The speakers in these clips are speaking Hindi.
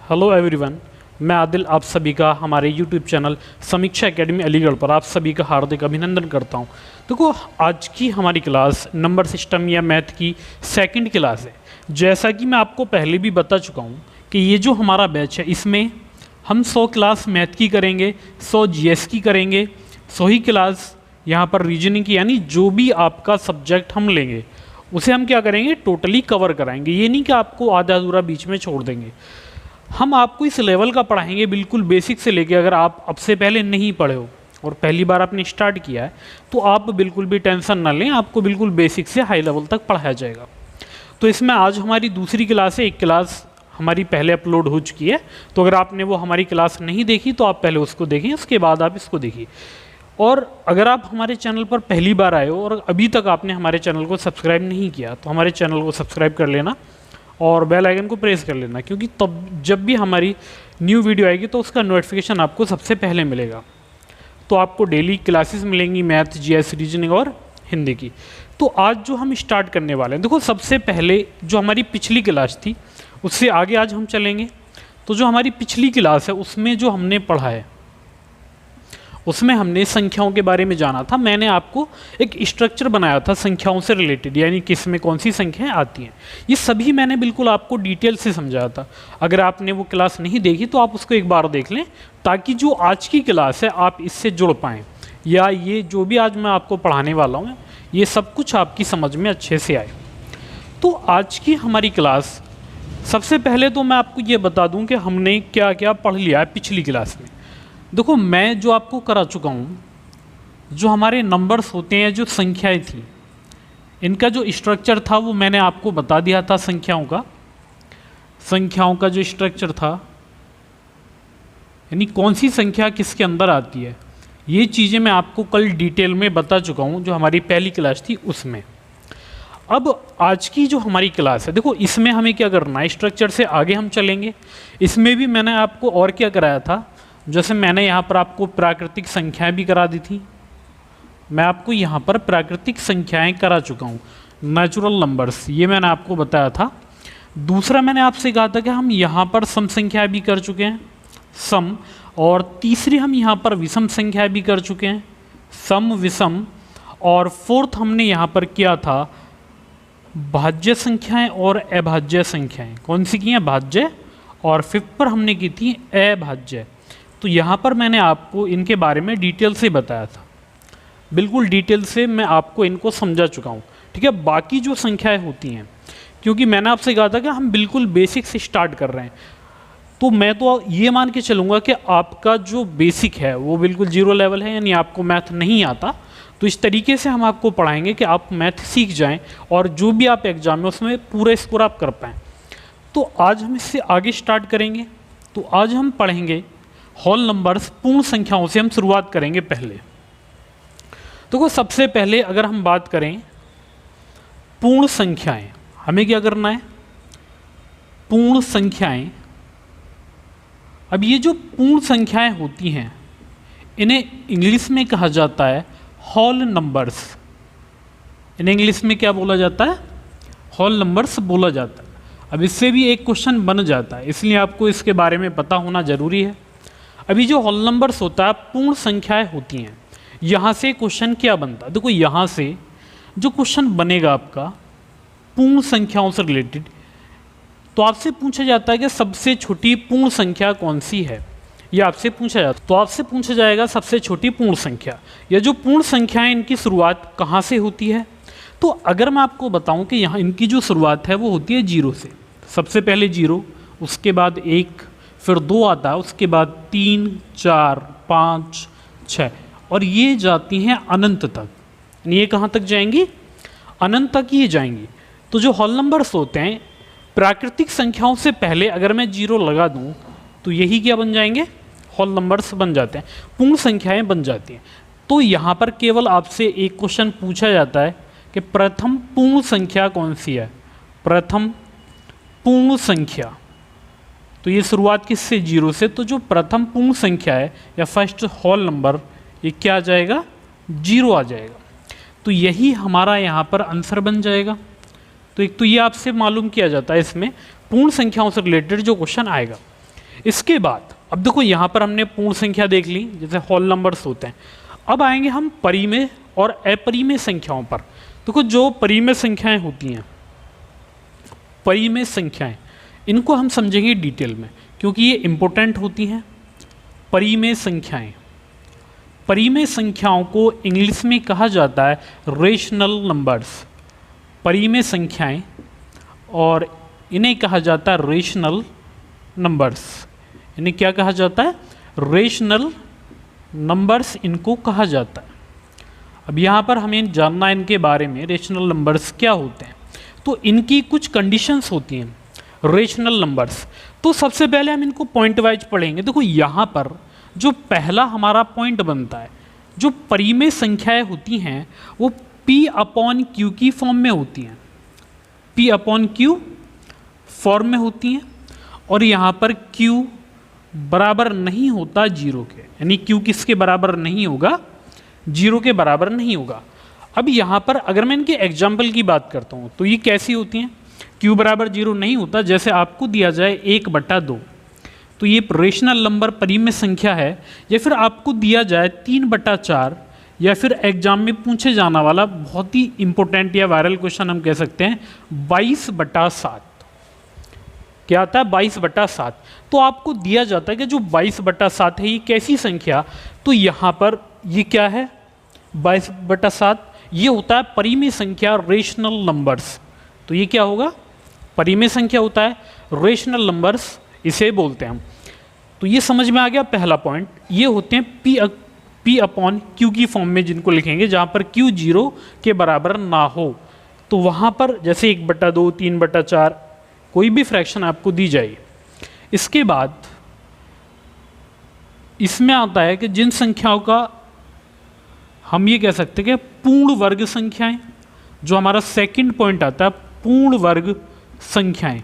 हेलो एवरीवन, मैं आदिल आप सभी का हमारे यूट्यूब चैनल समीक्षा एकेडमी अलीगढ़ पर आप सभी का हार्दिक अभिनंदन करता हूं। देखो, आज की हमारी क्लास नंबर सिस्टम या मैथ की सेकंड क्लास है। जैसा कि मैं आपको पहले भी बता चुका हूं कि ये जो हमारा बैच है इसमें हम 100 क्लास मैथ की करेंगे, 100 जीएस की करेंगे, 100 ही क्लास यहाँ पर रीजनिंग की, यानी जो भी आपका सब्जेक्ट हम लेंगे उसे हम क्या करेंगे, टोटली कवर कराएंगे। ये नहीं कि आपको आधा अधूरा बीच में छोड़ देंगे। हम आपको इस लेवल का पढ़ाएंगे, बिल्कुल बेसिक से लेके। अगर आप अब से पहले नहीं पढ़े हो और पहली बार आपने स्टार्ट किया है तो आप बिल्कुल भी टेंशन ना लें, आपको बिल्कुल बेसिक से हाई लेवल तक पढ़ाया जाएगा। तो इसमें आज हमारी दूसरी क्लास है। एक क्लास हमारी पहले अपलोड हो चुकी है, तो अगर आपने वो हमारी क्लास नहीं देखी तो आप पहले उसको देखें, उसके बाद आप इसको देखिए। और अगर आप हमारे चैनल पर पहली बार आए हो और अभी तक आपने हमारे चैनल को सब्सक्राइब नहीं किया तो हमारे चैनल को सब्सक्राइब कर लेना और बेल आइकन को प्रेस कर लेना, क्योंकि तब जब भी हमारी न्यू वीडियो आएगी तो उसका नोटिफिकेशन आपको सबसे पहले मिलेगा। तो आपको डेली क्लासेस मिलेंगी मैथ, जीएस, रीजनिंग और हिंदी की। तो आज जो हम स्टार्ट करने वाले हैं, देखो सबसे पहले जो हमारी पिछली क्लास थी उससे आगे आज हम चलेंगे। तो जो हमारी पिछली क्लास है उसमें जो हमने पढ़ा है उसमें हमने संख्याओं के बारे में जाना था। मैंने आपको एक स्ट्रक्चर बनाया था संख्याओं से रिलेटेड, यानी किस में कौन सी संख्याएं आती हैं। ये सभी मैंने बिल्कुल आपको डिटेल से समझाया था। अगर आपने वो क्लास नहीं देखी तो आप उसको एक बार देख लें, ताकि जो आज की क्लास है आप इससे जुड़ पाएँ, या ये जो भी आज मैं आपको पढ़ाने वाला हूँ ये सब कुछ आपकी समझ में अच्छे से आए। तो आज की हमारी क्लास, सबसे पहले तो मैं आपको ये बता दूँ कि हमने क्या क्या पढ़ लिया है पिछली क्लास में। देखो, मैं जो आपको करा चुका हूँ, जो हमारे नंबर्स होते हैं, जो संख्याएं थी, इनका जो स्ट्रक्चर था वो मैंने आपको बता दिया था। संख्याओं का जो स्ट्रक्चर था, यानी कौन सी संख्या किसके अंदर आती है, ये चीज़ें मैं आपको कल डिटेल में बता चुका हूँ, जो हमारी पहली क्लास थी उसमें। अब आज की जो हमारी क्लास है, देखो इसमें हमें क्या करना है, स्ट्रक्चर से आगे हम चलेंगे। इसमें भी मैंने आपको और क्या कराया था, जैसे मैंने यहाँ पर आपको प्राकृतिक संख्याएं भी करा दी थी। मैं आपको यहाँ पर प्राकृतिक संख्याएं करा चुका हूँ, नेचुरल नंबर्स, ये मैंने आपको बताया था। दूसरा मैंने आपसे कहा था कि हम यहाँ पर सम संख्याएं भी कर चुके हैं, सम। और तीसरी हम यहाँ पर विषम संख्याएं भी कर चुके हैं, सम, विषम। और फोर्थ हमने यहाँ पर किया था भाज्य संख्याएं और अभाज्य संख्याएं। कौन सी की हैं, भाज्य। और फिफ्थ पर हमने की थी अभाज्य। तो यहाँ पर मैंने आपको इनके बारे में डिटेल से बताया था, बिल्कुल डिटेल से मैं आपको इनको समझा चुका हूँ। ठीक है, बाकी जो संख्याएं होती हैं, क्योंकि मैंने आपसे कहा था कि हम बिल्कुल बेसिक से स्टार्ट कर रहे हैं, तो मैं तो ये मान के चलूँगा कि आपका जो बेसिक है वो बिल्कुल जीरो लेवल है, यानी आपको मैथ नहीं आता। तो इस तरीके से हम आपको पढ़ाएंगे कि आप मैथ सीख जाएँ और जो भी आप एग्जाम में उसमें पूरा स्कोर आप कर पाएँ। तो आज हम इससे आगे स्टार्ट करेंगे। तो आज हम पढ़ेंगे होल नंबर्स, पूर्ण संख्याओं से हम शुरुआत करेंगे पहले। तो सबसे पहले अगर हम बात करें पूर्ण संख्याएं, हमें क्या करना है, पूर्ण संख्याएं। अब ये जो पूर्ण संख्याएं होती हैं इन्हें इंग्लिश में कहा जाता है होल नंबर्स। इन्हें इंग्लिश में क्या बोला जाता है, होल नंबर्स बोला जाता है। अब इससे भी एक क्वेश्चन बन जाता है, इसलिए आपको इसके बारे में पता होना जरूरी है। अभी जो होल नंबर्स होता है, पूर्ण संख्याएं होती हैं, यहाँ से क्वेश्चन क्या बनता है। देखो यहाँ से जो क्वेश्चन बनेगा आपका पूर्ण संख्याओं से रिलेटेड, तो आपसे पूछा जाता है कि सबसे छोटी पूर्ण संख्या कौन सी है, ये आपसे पूछा जाता है। तो आपसे पूछा जाएगा सबसे छोटी पूर्ण संख्या, या जो पूर्ण संख्याएं इनकी शुरुआत कहाँ से होती है। तो अगर मैं आपको बताऊं कि यहाँ इनकी जो शुरुआत है वो होती है जीरो से। सबसे पहले जीरो, उसके बाद एक, फिर 2 आता है, उसके बाद 3, 4, 5, 6, और ये जाती हैं अनंत तक। ये कहाँ तक जाएंगी, अनंत तक ये जाएंगी। तो जो होल नंबर्स होते हैं, प्राकृतिक संख्याओं से पहले अगर मैं जीरो लगा दूं तो यही क्या बन जाएंगे, होल नंबर्स बन जाते हैं, पूर्ण संख्याएं बन जाती हैं। तो यहाँ पर केवल आपसे एक क्वेश्चन पूछा जाता है कि प्रथम पूर्ण संख्या कौन सी है, प्रथम पूर्ण संख्या। तो ये शुरुआत किससे, जीरो से। तो जो प्रथम पूर्ण संख्या है या फर्स्ट होल नंबर, ये क्या आ जाएगा, जीरो आ जाएगा। तो यही हमारा यहाँ पर आंसर बन जाएगा। तो एक तो ये आपसे मालूम किया जाता है इसमें पूर्ण संख्याओं से रिलेटेड जो क्वेश्चन आएगा। इसके बाद अब देखो यहाँ पर हमने पूर्ण संख्या देख ली, जैसे होल नंबर्स होते हैं। अब आएंगे हम परिमेय और अपरिमेय संख्याओं पर। देखो जो परिमेय संख्याएं होती हैं, परिमेय संख्याएं, इनको हम समझेंगे डिटेल में क्योंकि ये इंपॉर्टेंट होती हैं। परिमेय संख्याएं, परिमेय संख्याओं को इंग्लिश में कहा जाता है रेशनल नंबर्स। परिमेय संख्याएं और इन्हें कहा जाता है रेशनल नंबर्स। इन्हें क्या कहा जाता है? रेशनल नंबर्स इनको कहा जाता है। अब यहाँ पर हमें जानना है इनके बारे में, रेशनल नंबर्स क्या होते हैं। तो इनकी कुछ कंडीशंस होती हैं रेशनल नंबर्स। तो सबसे पहले हम इनको पॉइंट वाइज पढ़ेंगे। देखो यहाँ पर जो पहला हमारा पॉइंट बनता है, जो परिमेय संख्याएं होती हैं वो P/Q की फॉर्म में होती हैं, P/Q फॉर्म में होती हैं। और यहाँ पर Q बराबर नहीं होता जीरो के, यानी Q किसके बराबर नहीं होगा? जीरो के बराबर नहीं होगा। अब यहाँ पर अगर मैं इनके एग्जाम्पल की बात करता हूँ तो ये कैसी होती हैं? Q बराबर जीरो नहीं होता, जैसे आपको दिया जाए 1/2, तो ये रेशनल नंबर परिमेय संख्या है। या फिर आपको दिया जाए 3/4, या फिर एग्जाम में पूछे जाने वाला बहुत ही इंपॉर्टेंट या वायरल क्वेश्चन हम कह सकते हैं 22/7। क्या आता है? 22/7। तो आपको दिया जाता है कि जो 22/7 है ये कैसी संख्या? तो यहाँ पर ये क्या है? 22/7 ये होता है परिमेय संख्या, रेशनल नंबर्स। तो ये क्या होगा? परिमेय संख्या होता है, रेशनल नंबर्स इसे बोलते हैं हम। तो ये समझ में आ गया पहला पॉइंट। ये होते हैं P/Q की फॉर्म में, जिनको लिखेंगे जहाँ पर Q 0 के बराबर ना हो। तो वहाँ पर जैसे 1/2, 3/4 कोई भी फ्रैक्शन आपको दी जाए। इसके बाद इसमें आता है कि जिन संख्याओं का हम ये कह सकते हैं कि पूर्ण वर्ग संख्याएं, जो हमारा सेकंड पॉइंट आता है पूर्ण वर्ग संख्याएं।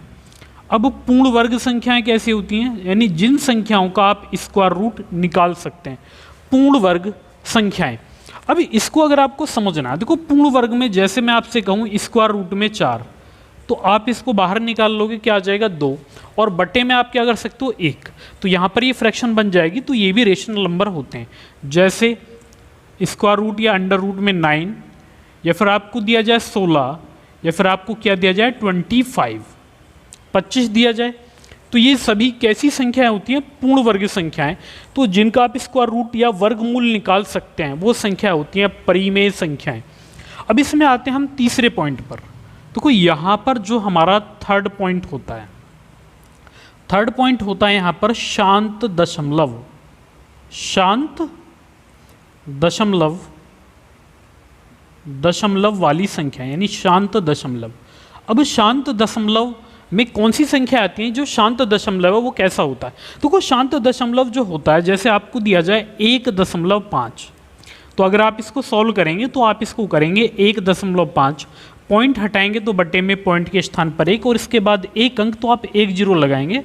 अब पूर्ण वर्ग संख्याएं कैसी होती हैं? यानी जिन संख्याओं का आप स्क्वायर रूट निकाल सकते हैं, पूर्ण वर्ग संख्याएं। अब इसको अगर आपको समझना है, देखो पूर्ण वर्ग में जैसे मैं आपसे कहूँ स्क्वायर रूट में 4, तो आप इसको बाहर निकाल लोगे, क्या आ जाएगा? 2, और बटे में आप क्या कर सकते हो? 1। तो यहाँ पर ये फ्रैक्शन बन जाएगी। तो ये भी रेशनल नंबर होते हैं, जैसे स्क्वायर रूट या अंडर रूट में 9, या फिर आपको दिया जाए 16, या फिर आपको क्या दिया जाए 25 दिया जाए। तो ये सभी कैसी संख्याएं होती हैं? पूर्ण वर्ग संख्याएं। तो जिनका आप स्क्वायर रूट या वर्गमूल निकाल सकते हैं वो संख्या होती हैं परिमेय संख्याएं। अब इसमें आते हैं हम तीसरे पॉइंट पर। देखो यहाँ पर जो हमारा थर्ड पॉइंट होता है, थर्ड पॉइंट होता है यहाँ पर शांत दशमलव। शांत दशमलव, दशमलव वाली संख्या यानी शांत दशमलव। अब शांत दशमलव में कौन सी संख्या आती है? जो शांत दशमलव है वो कैसा होता है? तो शांत दशमलव जो होता है, जैसे आपको दिया जाए 1.5, तो अगर आप इसको सॉल्व करेंगे तो आप इसको करेंगे 1.5, पॉइंट हटाएंगे तो बटे में पॉइंट के स्थान पर 1, और इसके बाद एक अंक तो आप 1 0 लगाएंगे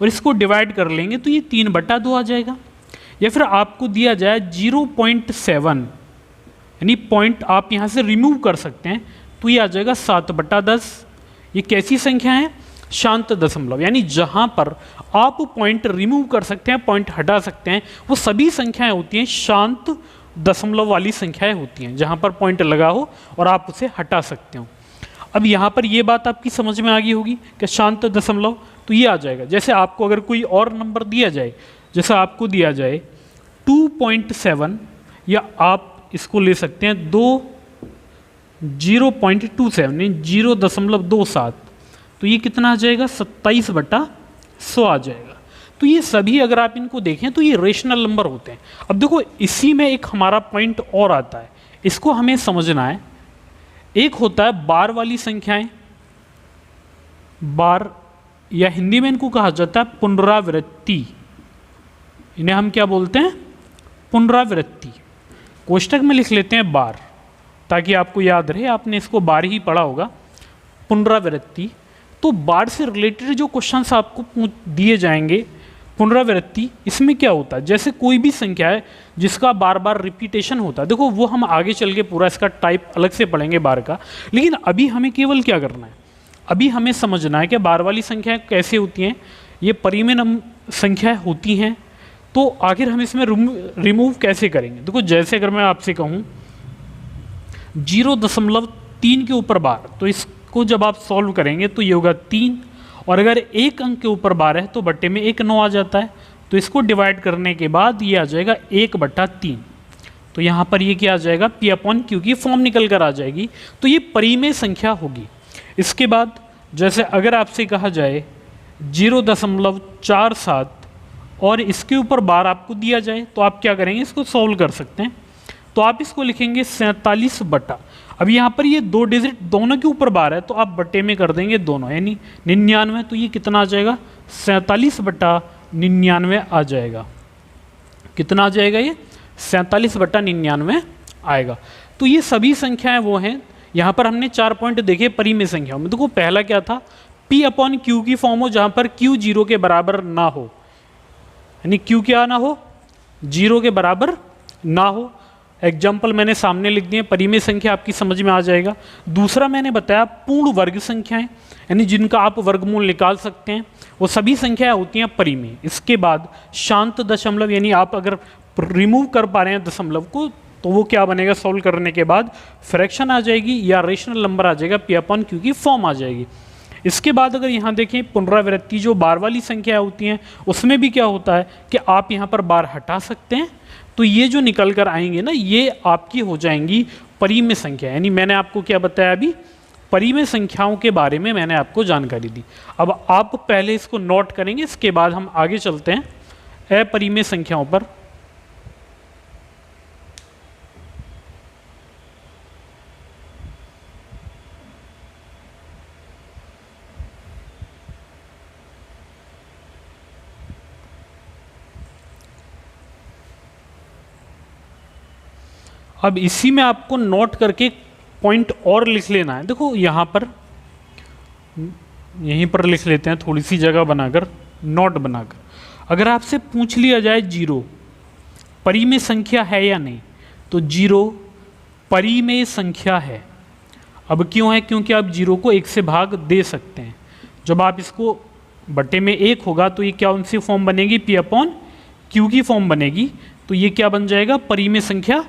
और इसको डिवाइड कर लेंगे तो ये 3/2 आ जाएगा। या फिर आपको दिया जाए 0.7, यानी पॉइंट आप यहाँ से रिमूव कर सकते हैं, तो ये आ जाएगा 7/10। ये कैसी संख्या है? शांत दशमलव। यानी जहाँ पर आप पॉइंट रिमूव कर सकते हैं, पॉइंट हटा सकते हैं, वो सभी संख्याएं होती हैं शांत दशमलव वाली संख्याएं होती हैं, जहाँ पर पॉइंट लगा हो और आप उसे हटा सकते हो। अब यहाँ पर ये बात आपकी समझ में आ गई होगी कि शांत दशमलव तो ये आ जाएगा। जैसे आपको अगर कोई और नंबर दिया जाए, जैसे आपको दिया जाए 2.7, या आप इसको ले सकते हैं 0.27 0.27, तो ये कितना आ जाएगा? 27/100 आ जाएगा। तो ये सभी अगर आप इनको देखें तो ये रेशनल नंबर होते हैं। अब देखो इसी में एक हमारा पॉइंट और आता है, इसको हमें समझना है। एक होता है बार वाली संख्याएं, बार, या हिंदी में इनको कहा जाता है पुनरावृत्ति। इन्हें हम क्या बोलते हैं? पुनरावृत्ति। कोष्टक में लिख लेते हैं बार, ताकि आपको याद रहे, आपने इसको बार ही पढ़ा होगा। पुनरावृत्ति, तो बार से रिलेटेड जो क्वेश्चंस आपको दिए जाएंगे, पुनरावृत्ति, इसमें क्या होता है? जैसे कोई भी संख्या है जिसका बार बार रिपीटेशन होता है, देखो वो हम आगे चल के पूरा इसका टाइप अलग से पढ़ेंगे बार का, लेकिन अभी हमें केवल क्या करना है? अभी हमें समझना है कि बार वाली संख्याएं कैसे होती हैं। ये संख्याएं होती हैं, तो आखिर हम इसमें रिमूव कैसे करेंगे? देखो जैसे अगर मैं आपसे कहूँ 0.3 के ऊपर बार, तो इसको जब आप सॉल्व करेंगे तो ये होगा 3, और अगर एक अंक के ऊपर बार है तो बट्टे में 1 9 आ जाता है, तो इसको डिवाइड करने के बाद ये आ जाएगा 1/3। तो यहाँ पर ये क्या आ जाएगा, P/Q की फॉर्म निकल कर आ जाएगी, तो ये परिमेय संख्या होगी। इसके बाद जैसे अगर आपसे कहा जाए 0.47 और इसके ऊपर बार आपको दिया जाए, तो आप क्या करेंगे, इसको सॉल्व कर सकते हैं। तो आप इसको लिखेंगे 47 बटा, अब यहाँ पर ये 2 डिजिट दोनों के ऊपर बार है, तो आप बटे में कर देंगे दोनों, यानी 99। तो ये कितना आ जाएगा, 47/99 आ जाएगा। कितना आ जाएगा ये, 47/99 आएगा। तो ये सभी संख्याएं वो हैं, यहाँ पर हमने 4 पॉइंट देखे परिमेय संख्याओं में। देखो पहला क्या था, P/Q की फॉर्म हो जहाँ पर Q 0 के बराबर ना हो, यानी Q क्या ना हो, 0 के बराबर ना हो। एग्जाम्पल मैंने सामने लिख दिए, परिमेय संख्या आपकी समझ में आ जाएगा। दूसरा मैंने बताया पूर्ण वर्ग संख्याएं, यानी जिनका आप वर्गमूल निकाल सकते हैं, वो सभी संख्याएं होती हैं परिमेय। इसके बाद शांत दशमलव, यानी आप अगर रिमूव कर पा रहे हैं दशमलव को, तो वो क्या बनेगा, सॉल्व करने के बाद फ्रैक्शन आ जाएगी या रेशनल नंबर आ जाएगा, P/Q की फॉर्म आ जाएगी। इसके बाद अगर यहाँ देखें पुनरावृत्ति, जो बार वाली संख्या होती हैं, उसमें भी क्या होता है कि आप यहाँ पर बार हटा सकते हैं, तो ये जो निकल कर आएंगे ना, ये आपकी हो जाएंगी परिमेय संख्या। यानी मैंने आपको क्या बताया अभी, परिमेय संख्याओं के बारे में मैंने आपको जानकारी दी। अब आप पहले इसको नोट करेंगे, इसके बाद हम आगे चलते हैं अपरिमेय संख्याओं पर। अब इसी में आपको नोट करके पॉइंट और लिख लेना है। देखो यहाँ पर, यहीं पर लिख लेते हैं, थोड़ी सी जगह बनाकर, नोट बनाकर। अगर आपसे पूछ लिया जाए 0 परिमेय संख्या है या नहीं, तो 0 परिमेय संख्या है। अब क्यों है, क्योंकि आप 0 को 1 से भाग दे सकते हैं। जब आप इसको बटे में 1 होगा तो ये क्या उनसी फॉर्म बनेगी, P/Q की फॉर्म बनेगी, तो ये क्या बन जाएगा, परिमेय संख्या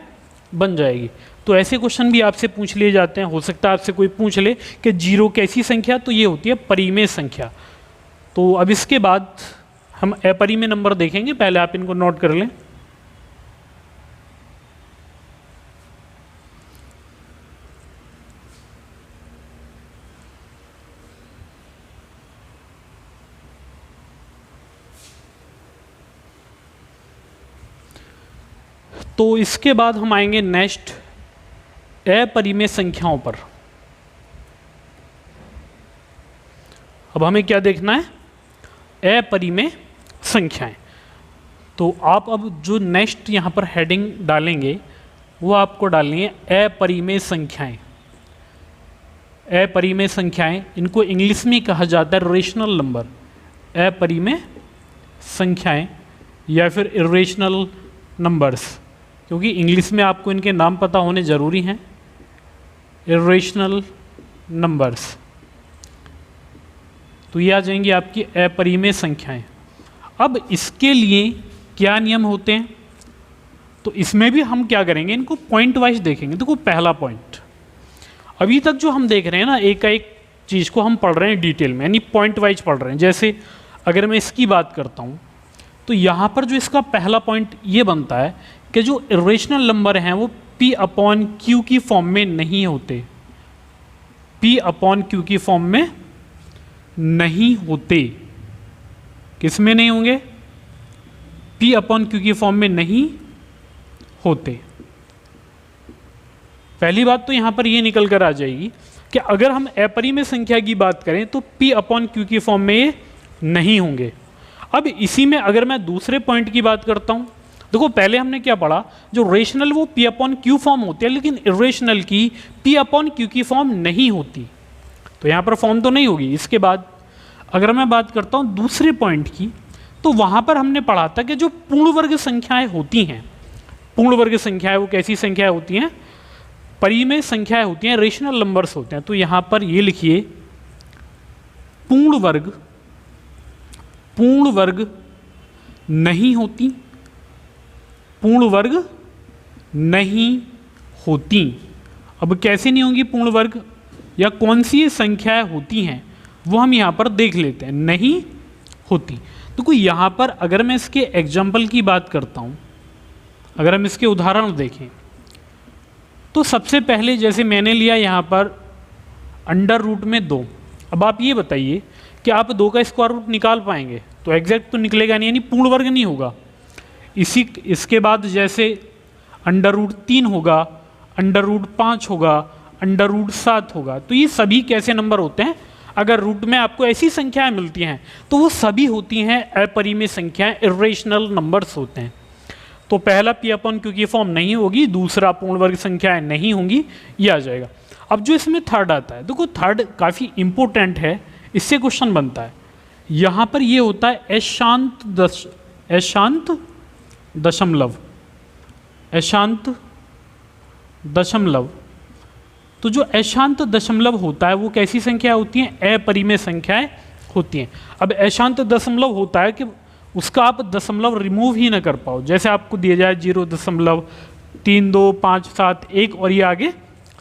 बन जाएगी। तो ऐसे क्वेश्चन भी आपसे पूछ लिए जाते हैं। हो सकता है आपसे कोई पूछ ले कि 0 कैसी संख्या, तो ये होती है परिमेय संख्या। तो अब इसके बाद हम अपरिमेय नंबर देखेंगे, पहले आप इनको नोट कर लें। तो इसके बाद हम आएंगे नेक्स्ट अपरिमेय संख्याओं पर। अब हमें क्या देखना है, अपरिमेय संख्याएं। तो आप अब जो नेक्स्ट यहाँ पर हेडिंग डालेंगे, वो आपको डालनी है अपरिमेय संख्याएं। अपरिमेय संख्याएं, इनको इंग्लिश में कहा जाता है रेशनल नंबर। अपरिमेय संख्याएं या फिर इरेशनल नंबर्स, क्योंकि इंग्लिश में आपको इनके नाम पता होने ज़रूरी हैं। इरेशनल नंबर्स, तो ये आ जाएंगी आपकी अपरिमेय संख्याएं। अब इसके लिए क्या नियम होते हैं, तो इसमें भी हम क्या करेंगे, इनको पॉइंट वाइज देखेंगे। देखो पहला पॉइंट, अभी तक जो हम देख रहे हैं ना, एक एक चीज़ को हम पढ़ रहे हैं डिटेल में, यानी पॉइंट वाइज पढ़ रहे हैं। जैसे अगर मैं इसकी बात करता हूँ, तो यहाँ पर जो इसका पहला पॉइंट ये बनता है कि जो इरेशनल नंबर हैं वो P/Q की फॉर्म में नहीं होते, P/Q की फॉर्म में नहीं होते। किस में नहीं होंगे, P/Q की फॉर्म में नहीं होते। पहली बात तो यहाँ पर ये निकल कर आ जाएगी कि अगर हम अपरिमेय संख्या की बात करें तो P/Q की फॉर्म में ये नहीं होंगे। अब इसी में अगर मैं दूसरे पॉइंट की बात करता हूँ, देखो पहले हमने क्या पढ़ा, जो रेशनल वो P/Q फॉर्म होती है, लेकिन इरेशनल की P/Q की फॉर्म नहीं होती, तो यहाँ पर फॉर्म तो नहीं होगी। इसके बाद अगर मैं बात करता हूँ दूसरे पॉइंट की, तो वहाँ पर हमने पढ़ा था कि जो पूर्ण वर्ग संख्याएं होती हैं, पूर्ण वर्ग संख्याएं वो कैसी संख्याएं होती हैं, परिमेय संख्याएं होती हैं, रेशनल नंबर्स होते हैं। तो यहाँ पर ये लिखिए पूर्ण वर्ग नहीं होती, पूर्ण वर्ग नहीं होती। अब कैसे नहीं होंगी पूर्ण वर्ग, या कौन सी ये संख्याएं होती हैं वो हम यहाँ पर देख लेते हैं। नहीं होती, तो कोई यहाँ पर अगर मैं इसके एग्जाम्पल की बात करता हूँ, अगर हम इसके उदाहरण देखें तो सबसे पहले जैसे मैंने लिया यहाँ पर अंडर रूट में 2। अब आप ये बताइए कि आप 2 का स्क्वायर रूट निकाल पाएंगे? तो एग्जैक्ट तो निकलेगा नहीं, यानी पूर्ण वर्ग नहीं होगा। इसके बाद जैसे अंडर रूट 3 होगा, अंडर रूट 5 होगा, अंडर रूट 7 होगा। तो ये सभी कैसे नंबर होते हैं? अगर रूट में आपको ऐसी संख्याएं मिलती हैं तो वो सभी होती हैं अपरिमेय संख्याएं, इरेशनल नंबर्स होते हैं। तो पहला पी अपॉन क्यू की फॉर्म नहीं होगी, दूसरा पूर्ण वर्ग संख्याएं नहीं होंगी, ये आ जाएगा। अब जो इसमें थर्ड आता है, देखो थर्ड काफ़ी इंपॉर्टेंट है, इससे क्वेश्चन बनता है। यहाँ पर ये होता है अशांत दशमलव। तो जो अशांत दशमलव होता है वो कैसी संख्या होती हैं? अपरिमेय संख्याएं होती हैं। अब अशांत दशमलव होता है कि उसका आप दशमलव रिमूव ही ना कर पाओ, जैसे आपको दिया जाए 0.3257 और ये आगे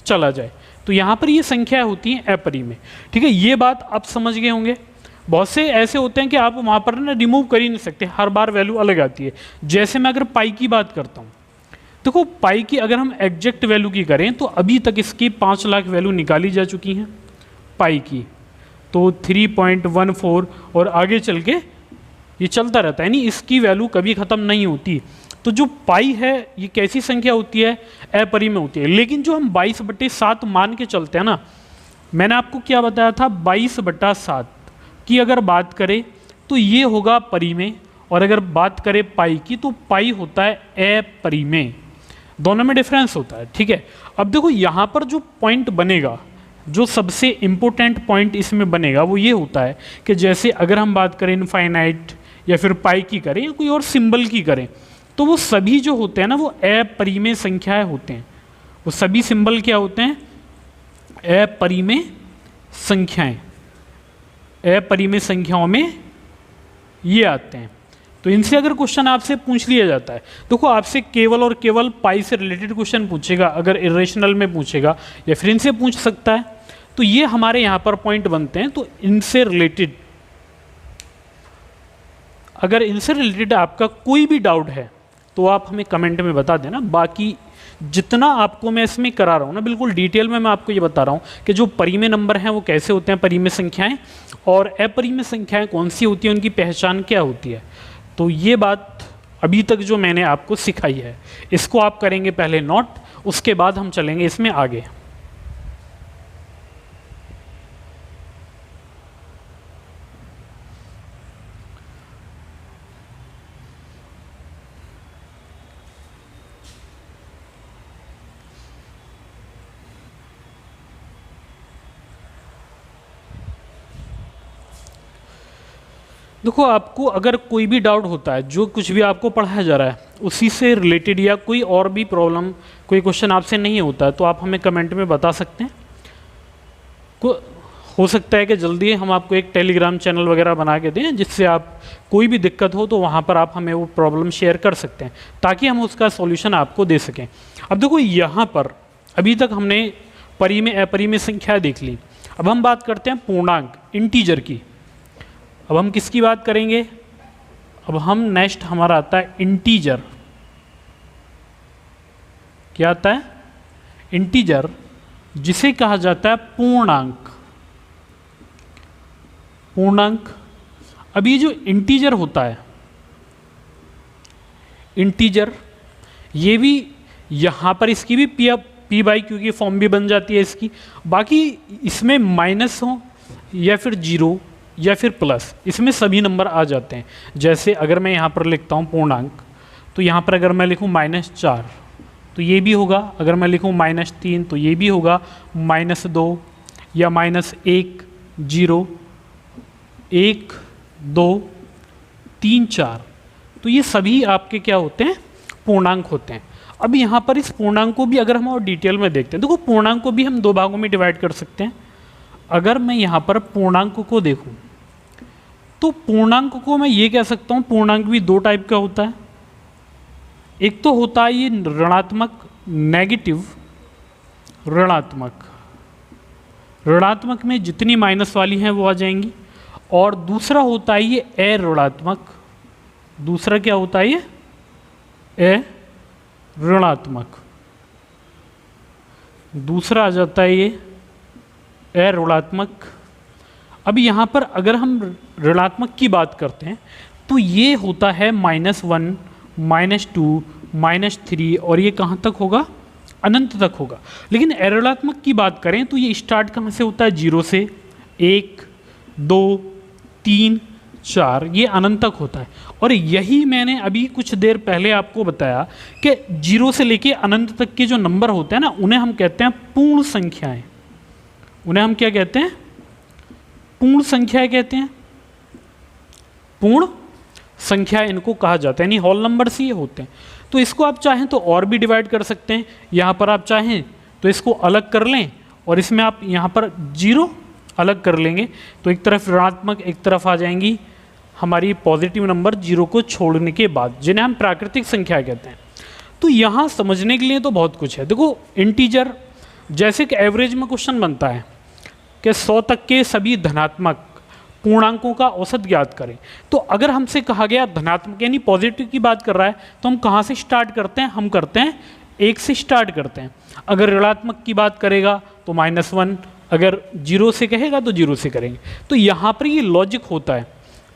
चला जाए, तो यहाँ पर ये संख्याएं होती हैं अपरिमेय। ठीक है, ये बात आप समझ गए होंगे। बहुत से ऐसे होते हैं कि आप वहाँ पर ना रिमूव कर ही नहीं सकते, हर बार वैल्यू अलग आती है। जैसे मैं अगर पाई की बात करता हूँ, देखो पाई की अगर हम एग्जैक्ट वैल्यू की करें तो अभी तक इसकी 5 लाख वैल्यू निकाली जा चुकी हैं पाई की, तो 3.14 और आगे चल के ये चलता रहता है, यानी इसकी वैल्यू कभी ख़त्म नहीं होती। तो जो पाई है ये कैसी संख्या होती है? अपरिमेय होती है। लेकिन जो हम 22/7 मान के चलते हैं ना, मैंने आपको क्या बताया था, 22/7 की अगर बात करें तो ये होगा परिमेय, और अगर बात करें पाई की तो पाई होता है अपरिमेय। दोनों में डिफरेंस होता है। ठीक है, अब देखो यहाँ पर जो पॉइंट बनेगा, जो सबसे इम्पोर्टेंट पॉइंट इसमें बनेगा वो ये होता है कि जैसे अगर हम बात करें इनफाइनाइट या फिर पाई की करें या कोई और सिंबल की करें, तो वो सभी जो होते हैं ना वो अपरिमेय संख्याएं होते हैं। वो सभी सिंबल क्या होते हैं? अपरिमेय संख्याएं। अपरिमेय संख्याओं में ये आते हैं। तो इनसे अगर क्वेश्चन आपसे पूछ लिया जाता है, देखो आपसे केवल और केवल पाई से रिलेटेड क्वेश्चन पूछेगा, अगर इरेशनल में पूछेगा या फिर इनसे पूछ सकता है, तो ये हमारे यहाँ पर पॉइंट बनते हैं। तो इनसे रिलेटेड, अगर इनसे रिलेटेड आपका कोई भी डाउट है तो आप हमें कमेंट में बता देना। बाकी जितना आपको मैं इसमें करा रहा हूँ ना, बिल्कुल डिटेल में मैं आपको ये बता रहा हूँ कि जो परिमेय नंबर हैं वो कैसे होते हैं, परिमेय संख्याएं, और अपरिमेय संख्याएं कौन सी होती हैं, उनकी पहचान क्या होती है। तो ये बात अभी तक जो मैंने आपको सिखाई है, इसको आप करेंगे पहले नोट, उसके बाद हम चलेंगे इसमें आगे। देखो आपको अगर कोई भी डाउट होता है, जो कुछ भी आपको पढ़ाया जा रहा है उसी से रिलेटेड, या कोई और भी प्रॉब्लम, कोई क्वेश्चन आपसे नहीं होता है, तो आप हमें कमेंट में बता सकते हैं। हो सकता है कि जल्दी हम आपको एक टेलीग्राम चैनल वगैरह बना के दें, जिससे आप कोई भी दिक्कत हो तो वहाँ पर आप हमें वो प्रॉब्लम शेयर कर सकते हैं, ताकि हम उसका सॉल्यूशन आपको दे सकें। अब देखो यहाँ पर अभी तक हमने परिमेय अपरिमेय संख्या देख ली। अब हम बात करते हैं पूर्णांक, इंटीजर की। अब हम किसकी बात करेंगे? अब हम नेक्स्ट हमारा आता है इंटीजर। क्या आता है? इंटीजर, जिसे कहा जाता है पूर्णांक। पूर्णांक। अब ये जो इंटीजर होता है, इंटीजर, ये भी यहाँ पर इसकी भी पी बाई क्यू की फॉर्म भी बन जाती है इसकी। बाकी इसमें माइनस हो या फिर जीरो या फिर प्लस, इसमें सभी नंबर आ जाते हैं। जैसे अगर मैं यहाँ पर लिखता हूँ पूर्णांक, तो यहाँ पर अगर मैं लिखूँ -4 तो ये भी होगा, अगर मैं लिखूँ -3 तो ये भी होगा, -2 या -1, 0, 1, 2, 3, 4, तो ये सभी आपके क्या होते हैं? पूर्णांक होते हैं। अब यहाँ पर इस पूर्णांक को भी अगर हम और डिटेल में देखते हैं, देखो पूर्णांक को भी हम 2 भागों में डिवाइड कर सकते हैं। अगर मैं यहाँ पर पूर्णांक को देखूँ तो पूर्णांक को मैं ये कह सकता हूँ, पूर्णांक भी दो टाइप का होता है। एक तो होता है ये ऋणात्मक, नेगेटिव ऋणात्मक, ऋणात्मक में जितनी माइनस वाली हैं वो आ जाएंगी। और दूसरा होता है ये अऋणात्मक, दूसरा क्या होता है ये अऋणात्मक, दूसरा आ जाता है ये अऋणात्मक। अब यहाँ पर अगर हम ऋणात्मक की बात करते हैं तो ये होता है -1, -2, -3 और ये कहाँ तक होगा, अनंत तक होगा। लेकिन अऋणात्मक की बात करें तो ये स्टार्ट कहाँ से होता है, 0 से, 1, 2, 3, 4, ये अनंत तक होता है। और यही मैंने अभी कुछ देर पहले आपको बताया कि 0 से लेके अनंत तक के जो नंबर होते हैं ना, उन्हें हम कहते हैं पूर्ण संख्याएं। उन्हें हम क्या कहते हैं, पूर्ण संख्याएं कहते हैं, पूर्ण संख्या इनको कहा जाता है, यानी होल नंबर्स ही होते हैं। तो इसको आप चाहें तो और भी डिवाइड कर सकते हैं। यहाँ पर आप चाहें तो इसको अलग कर लें और इसमें आप यहाँ पर 0 अलग कर लेंगे तो एक तरफ ऋणात्मक, एक तरफ आ जाएंगी हमारी पॉजिटिव नंबर 0 को छोड़ने के बाद, जिन्हें हम प्राकृतिक संख्या कहते हैं। तो यहाँ समझने के लिए तो बहुत कुछ है। देखो इंटीजर, जैसे कि एवरेज में क्वेश्चन बनता है कि 100 तक के सभी धनात्मक पूर्णांकों का औसत ज्ञात करें, तो अगर हमसे कहा गया धनात्मक यानी पॉजिटिव की बात कर रहा है तो हम कहाँ से स्टार्ट करते हैं, हम करते हैं 1 से स्टार्ट करते हैं। अगर ऋणात्मक की बात करेगा तो -1, अगर 0 से कहेगा तो 0 से करेंगे। तो यहाँ पर ये लॉजिक होता है,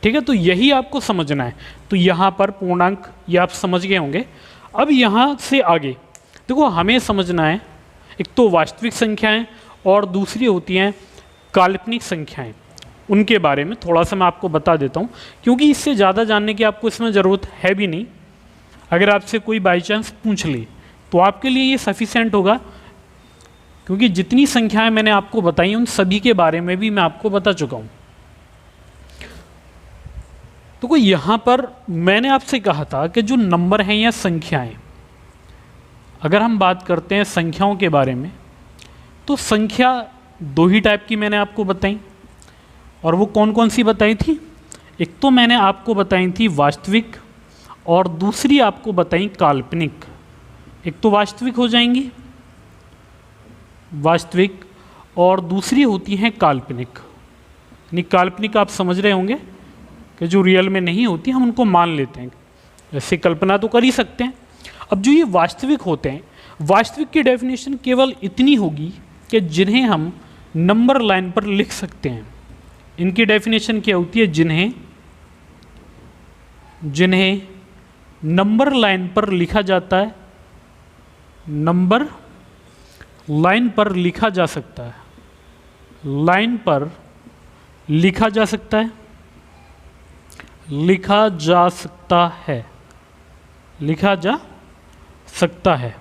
ठीक है। तो यही आपको समझना है। तो यहाँ पर पूर्णांक ये आप समझ गए होंगे। अब यहाँ से आगे देखो हमें समझना है, एक तो वास्तविक संख्याएं और दूसरी होती हैं काल्पनिक संख्याएं। उनके बारे में थोड़ा सा मैं आपको बता देता हूँ, क्योंकि इससे ज़्यादा जानने की आपको इसमें ज़रूरत है भी नहीं। अगर आपसे कोई बाई चांस पूछ ले तो आपके लिए ये सफिशेंट होगा, क्योंकि जितनी संख्याएं मैंने आपको बताई उन सभी के बारे में भी मैं आपको बता चुका हूँ। तो कोई यहाँ पर मैंने आपसे कहा था कि जो नंबर हैं या संख्याएं, अगर हम बात करते हैं संख्याओं के बारे में तो संख्या दो ही टाइप की मैंने आपको बताई। और वो कौन कौन सी बताई थी, एक तो मैंने आपको बताई थी वास्तविक और दूसरी आपको बताई काल्पनिक। एक तो वास्तविक हो जाएंगी वास्तविक और दूसरी होती हैं काल्पनिक। यानी काल्पनिक आप समझ रहे होंगे कि जो रियल में नहीं होती हम उनको मान लेते हैं, जैसे कल्पना तो कर ही सकते हैं। अब जो ये वास्तविक होते हैं, वास्तविक की डेफिनेशन केवल इतनी होगी कि जिन्हें हम नंबर लाइन पर लिख सकते हैं। इनकी डेफिनेशन क्या होती है, जिन्हें नंबर लाइन पर लिखा जाता है, नंबर लाइन पर लिखा जा सकता है, लाइन पर लिखा जा सकता है, लिखा जा सकता है, लिखा जा सकता है।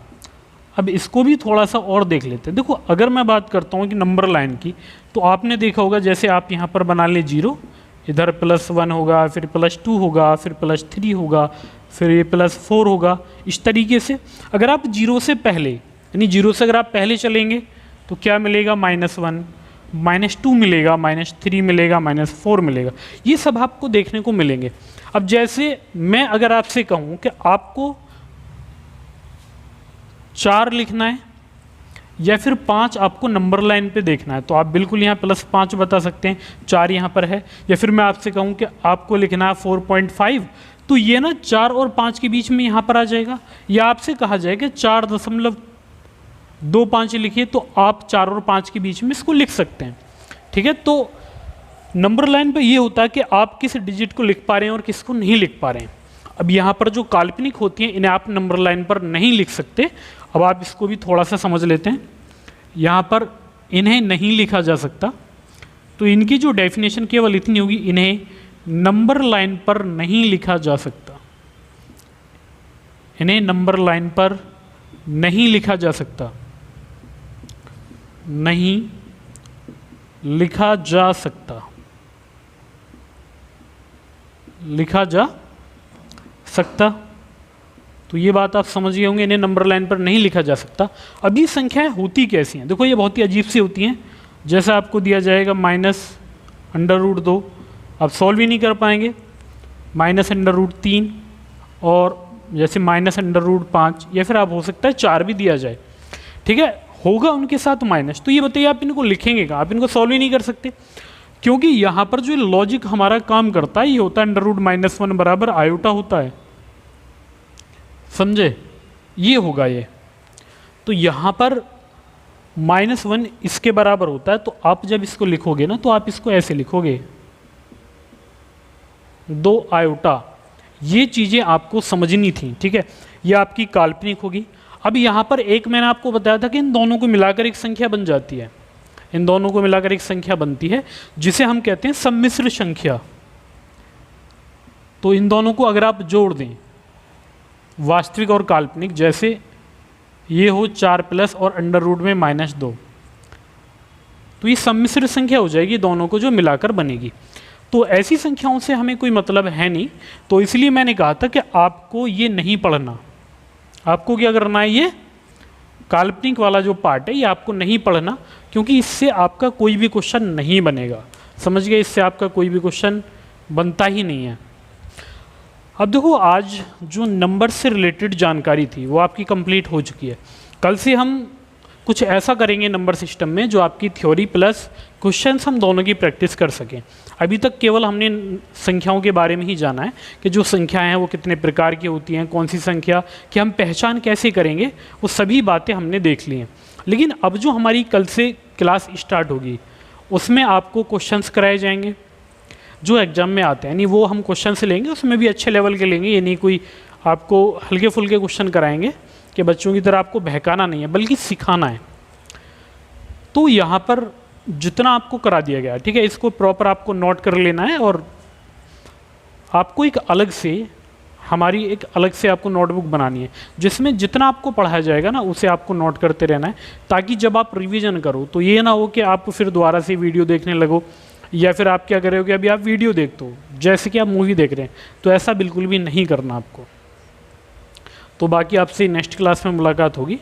अब इसको भी थोड़ा सा और देख लेते हैं। देखो अगर मैं बात करता हूँ कि नंबर लाइन की, तो आपने देखा होगा जैसे आप यहाँ पर बना ले 0, इधर +1 होगा, फिर +2 होगा, फिर +3 होगा, फिर ये +4 होगा। इस तरीके से अगर आप 0 से पहले, यानी 0 से अगर आप पहले चलेंगे तो क्या मिलेगा, -1, -2 मिलेगा, -3 मिलेगा, -4 मिलेगा। ये सब आपको देखने को मिलेंगे। अब जैसे मैं अगर आपसे कहूँ कि आपको 4 लिखना है या फिर 5 आपको नंबर लाइन पे देखना है, तो आप बिल्कुल यहाँ +5 बता सकते हैं, 4 यहाँ पर है। या फिर मैं आपसे कहूँ कि आपको लिखना है 4.5, तो ये ना 4 और 5 के बीच में यहाँ पर आ जाएगा। या आपसे कहा जाए कि 4.25 लिखिए, तो आप 4 और 5 के बीच में इसको लिख सकते हैं, ठीक है। तो नंबर लाइन पे ये होता है कि आप किस डिजिट को लिख पा रहे हैं और किसको नहीं लिख पा रहे हैं। अब यहाँ पर जो काल्पनिक होती हैं इन्हें आप नंबर लाइन पर नहीं लिख सकते। अब आप इसको भी थोड़ा सा समझ लेते हैं। यहाँ पर इन्हें नहीं लिखा जा सकता, तो इनकी जो डेफिनेशन केवल इतनी होगी, इन्हें नंबर लाइन पर नहीं लिखा जा सकता, इन्हें नंबर लाइन पर नहीं लिखा जा सकता, नहीं लिखा जा सकता, लिखा जा सकता। तो ये बात आप समझ गए होंगे, इन्हें नंबर लाइन पर नहीं लिखा जा सकता। अब ये संख्याएं होती कैसी हैं, देखो ये बहुत ही अजीब सी होती हैं। जैसा आपको दिया जाएगा -√2, आप सॉल्व ही नहीं कर पाएंगे। -√3 और जैसे -√5 या फिर आप हो सकता है 4 भी दिया जाए, ठीक है, होगा उनके साथ माइनस। तो ये बताइए आप इनको लिखेंगे क्या? आप इनको सॉल्व ही नहीं कर सकते, क्योंकि यहाँ पर जो लॉजिक हमारा काम करता है ये होता है √-1 बराबर आयोटा होता है, समझे? ये होगा ये। तो यहाँ पर -1 इसके बराबर होता है, तो आप जब इसको लिखोगे ना तो आप इसको ऐसे लिखोगे 2 आयोटा। ये चीज़ें आपको समझनी थी, ठीक है। ये आपकी काल्पनिक होगी। अब यहाँ पर एक मैंने आपको बताया था कि इन दोनों को मिलाकर एक संख्या बन जाती है, इन दोनों को मिलाकर एक संख्या बनती है जिसे हम कहते हैं सम्मिश्र संख्या। तो इन दोनों को अगर आप जोड़ दें, वास्तविक और काल्पनिक, जैसे ये हो 4 प्लस और अंडर रूट में -2, तो ये सम्मिश्र संख्या हो जाएगी, दोनों को जो मिलाकर बनेगी। तो ऐसी संख्याओं से हमें कोई मतलब है नहीं, तो इसलिए मैंने कहा था कि आपको ये नहीं पढ़ना। आपको क्या करना है, ये काल्पनिक वाला जो पार्ट है ये आपको नहीं पढ़ना, क्योंकि इससे आपका कोई भी क्वेश्चन नहीं बनेगा, समझ गए? इससे आपका कोई भी क्वेश्चन बनता ही नहीं है। अब देखो, आज जो नंबर से रिलेटेड जानकारी थी वो आपकी कंप्लीट हो चुकी है। कल से हम कुछ ऐसा करेंगे नंबर सिस्टम में जो आपकी थ्योरी प्लस क्वेश्चंस हम दोनों की प्रैक्टिस कर सकें। अभी तक केवल हमने संख्याओं के बारे में ही जाना है कि जो संख्याएं हैं वो कितने प्रकार की होती हैं, कौन सी संख्या की हम पहचान कैसे करेंगे, वो सभी बातें हमने देख ली हैं। लेकिन अब जो हमारी कल से क्लास स्टार्ट होगी उसमें आपको क्वेश्चंस कराए जाएंगे जो एग्ज़ाम में आते हैं, यानी वो हम क्वेश्चन से लेंगे, उसमें भी अच्छे लेवल के लेंगे। ये नहीं कोई आपको हल्के फुल्के क्वेश्चन कराएंगे कि बच्चों की तरह आपको बहकाना नहीं है, बल्कि सिखाना है। तो यहाँ पर जितना आपको करा दिया गया, ठीक है, इसको प्रॉपर आपको नोट कर लेना है, और आपको एक अलग से आपको नोटबुक बनानी है जिसमें जितना आपको पढ़ाया जाएगा ना उसे आपको नोट करते रहना है, ताकि जब आप रिवीजन करो तो ये ना हो कि आप फिर दोबारा से वीडियो देखने लगो, या फिर आप क्या करोगे, अभी आप वीडियो देखते हो जैसे कि आप मूवी देख रहे हैं, तो ऐसा बिल्कुल भी नहीं करना आपको। तो बाकी आपसे नेक्स्ट क्लास में मुलाकात होगी।